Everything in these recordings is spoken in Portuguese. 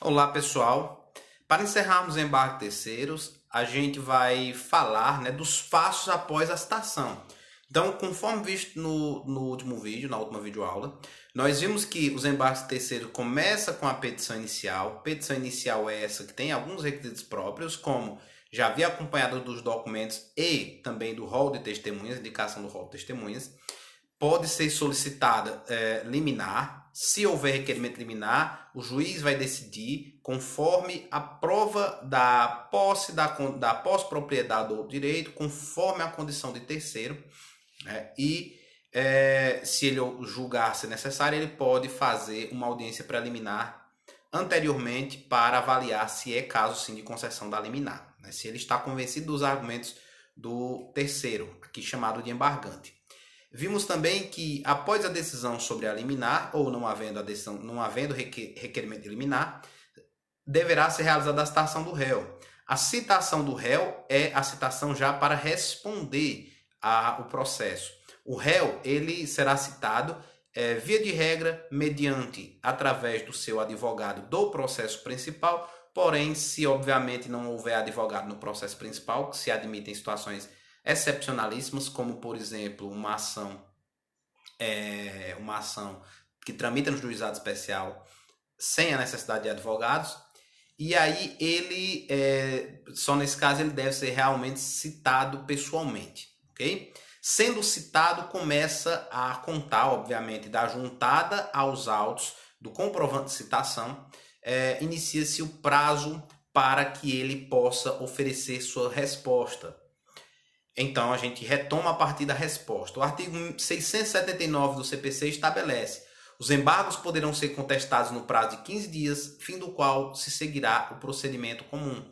Olá, pessoal. Para encerrarmos o embarque terceiros, a gente vai falar, dos passos após a citação. Então, conforme visto no último vídeo, na última videoaula, nós vimos que os embarques terceiros começa com a petição inicial. Petição inicial é essa que tem alguns requisitos próprios, como já havia acompanhado dos documentos e também do rol de testemunhas, indicação do rol de testemunhas. Pode ser solicitada liminar. Se houver requerimento liminar, o juiz vai decidir conforme a prova da posse da posse-propriedade ou direito, conforme a condição de terceiro, né? Se ele julgar ser necessário, ele pode fazer uma audiência preliminar anteriormente para avaliar se é caso sim de concessão da liminar, né? Se ele está convencido dos argumentos do terceiro, aqui chamado de embargante. Vimos também que, após a decisão sobre a liminar, ou não havendo requerimento de liminar, deverá ser realizada a citação do réu. A citação do réu é a citação já para responder ao processo. O réu ele será citado, via de regra, através do seu advogado do processo principal, porém, se obviamente não houver advogado no processo principal, que se admitem situações excepcionalíssimas, como por exemplo uma ação que tramita no juizado especial sem a necessidade de advogados, e aí só nesse caso ele deve ser realmente citado pessoalmente, ok? Sendo citado, começa a contar, obviamente, da juntada aos autos do comprovante de citação, inicia-se o prazo para que ele possa oferecer sua resposta. Então, a gente retoma a partir da resposta. O artigo 679 do CPC estabelece: os embargos poderão ser contestados no prazo de 15 dias, fim do qual se seguirá o procedimento comum.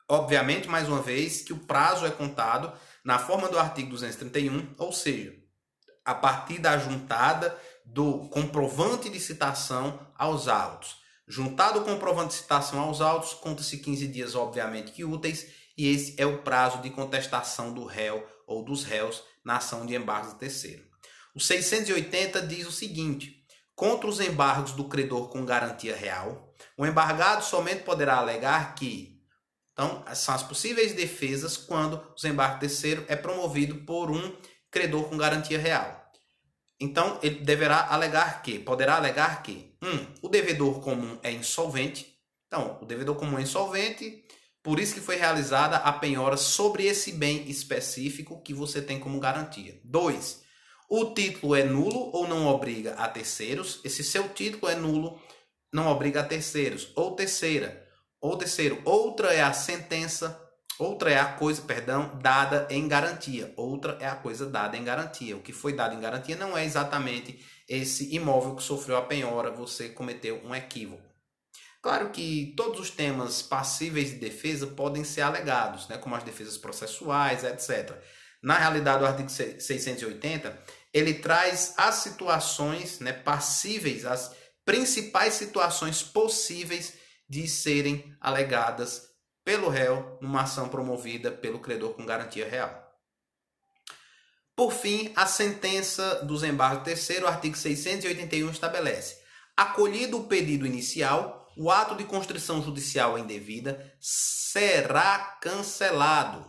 Obviamente, mais uma vez, que o prazo é contado na forma do artigo 231, ou seja, a partir da juntada do comprovante de citação aos autos. Juntado o comprovante de citação aos autos, conta-se 15 dias, obviamente, que úteis, e esse é o prazo de contestação do réu ou dos réus na ação de embargos do terceiro. O 680 diz o seguinte: contra os embargos do credor com garantia real, o embargado somente poderá alegar que... Então, são as possíveis defesas quando o embargo terceiro é promovido por um credor com garantia real. Então, ele poderá alegar que 1. O devedor comum é insolvente. Então, o devedor comum é insolvente, por isso que foi realizada a penhora sobre esse bem específico que você tem como garantia. 2. O título é nulo ou não obriga a terceiros. Esse seu título é nulo, não obriga a terceiros. Ou terceiro, outra é a sentença, outra é a coisa, dada em garantia. Outra é a coisa dada em garantia. O que foi dado em garantia não é exatamente esse imóvel que sofreu a penhora, você cometeu um equívoco. Claro que todos os temas passíveis de defesa podem ser alegados, como as defesas processuais, etc. Na realidade, o artigo 680, ele traz as situações passíveis, as principais situações possíveis de serem alegadas pelo réu numa ação promovida pelo credor com garantia real. Por fim, a sentença dos embargos terceiro, o artigo 681 estabelece: acolhido o pedido inicial, o ato de constrição judicial indevida será cancelado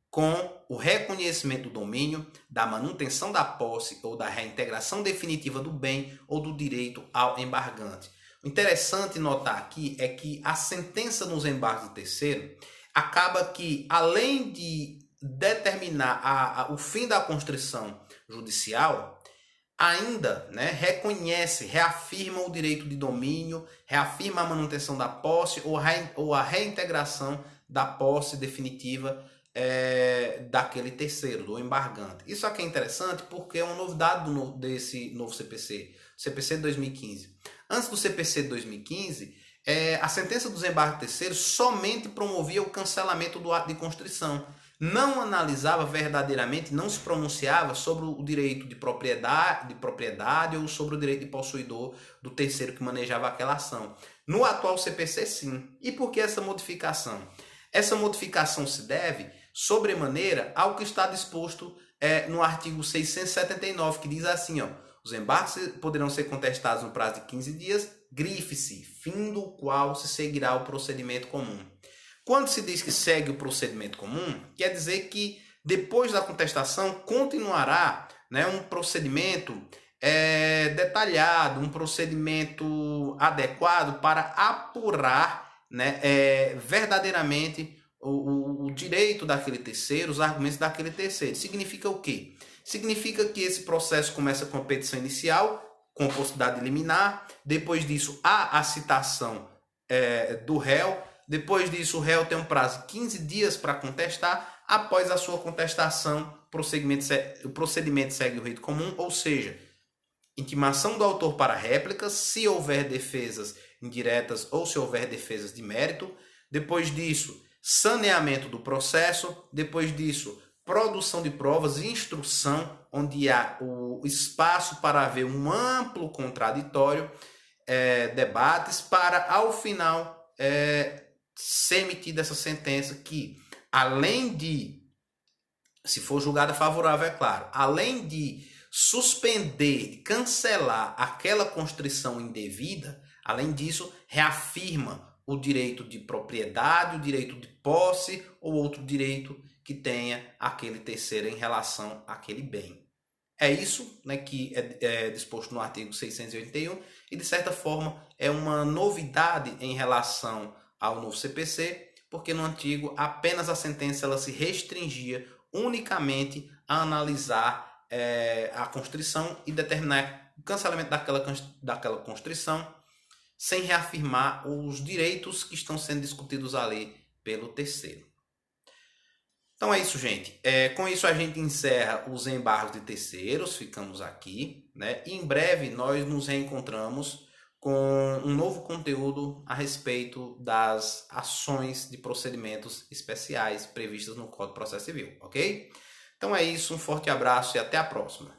com o reconhecimento do domínio, da manutenção da posse ou da reintegração definitiva do bem ou do direito ao embargante. O interessante notar aqui é que a sentença nos embargos do terceiro acaba que, além de determinar o fim da constrição judicial, ainda reconhece, reafirma o direito de domínio, reafirma a manutenção da posse ou a reintegração da posse definitiva daquele terceiro, do embargante. Isso aqui é interessante porque é uma novidade desse novo CPC, CPC de 2015. Antes do CPC de 2015, a sentença dos embargos terceiros somente promovia o cancelamento do ato de constrição. Não analisava verdadeiramente, não se pronunciava sobre o direito de propriedade ou sobre o direito de possuidor do terceiro que manejava aquela ação. No atual CPC, sim. E por que essa modificação? Essa modificação se deve, sobremaneira, ao que está disposto no artigo 679, que diz assim: os embargos poderão ser contestados no prazo de 15 dias, grife-se, fim do qual se seguirá o procedimento comum. Quando se diz que segue o procedimento comum, quer dizer que depois da contestação continuará, né, um procedimento detalhado, um procedimento adequado para apurar, né, verdadeiramente o direito daquele terceiro, os argumentos daquele terceiro. Significa o quê? Significa que esse processo começa com a petição inicial, com possibilidade de liminar, depois disso há a citação do réu, depois disso o réu tem um prazo de 15 dias para contestar, após a sua contestação, o procedimento segue o rito comum, ou seja, intimação do autor para réplicas, se houver defesas indiretas ou se houver defesas de mérito, depois disso, saneamento do processo, depois disso, produção de provas e instrução, onde há o espaço para haver um amplo contraditório, debates, para, ao final, ser emitida essa sentença que, além de, se for julgada favorável, é claro, além de suspender, de cancelar aquela constrição indevida, além disso, reafirma o direito de propriedade, o direito de posse ou outro direito que tenha aquele terceiro em relação àquele bem. É isso, né, que é disposto no artigo 681 e, de certa forma, é uma novidade em relação ao novo CPC, porque no antigo apenas a sentença ela se restringia unicamente a analisar a constrição e determinar o cancelamento daquela constrição, sem reafirmar os direitos que estão sendo discutidos ali pelo terceiro. Então é isso, gente. Com isso a gente encerra os embargos de terceiros, ficamos aqui, né? E em breve nós nos reencontramos com um novo conteúdo a respeito das ações de procedimentos especiais previstas no Código de Processo Civil, ok? Então é isso, um forte abraço e até a próxima.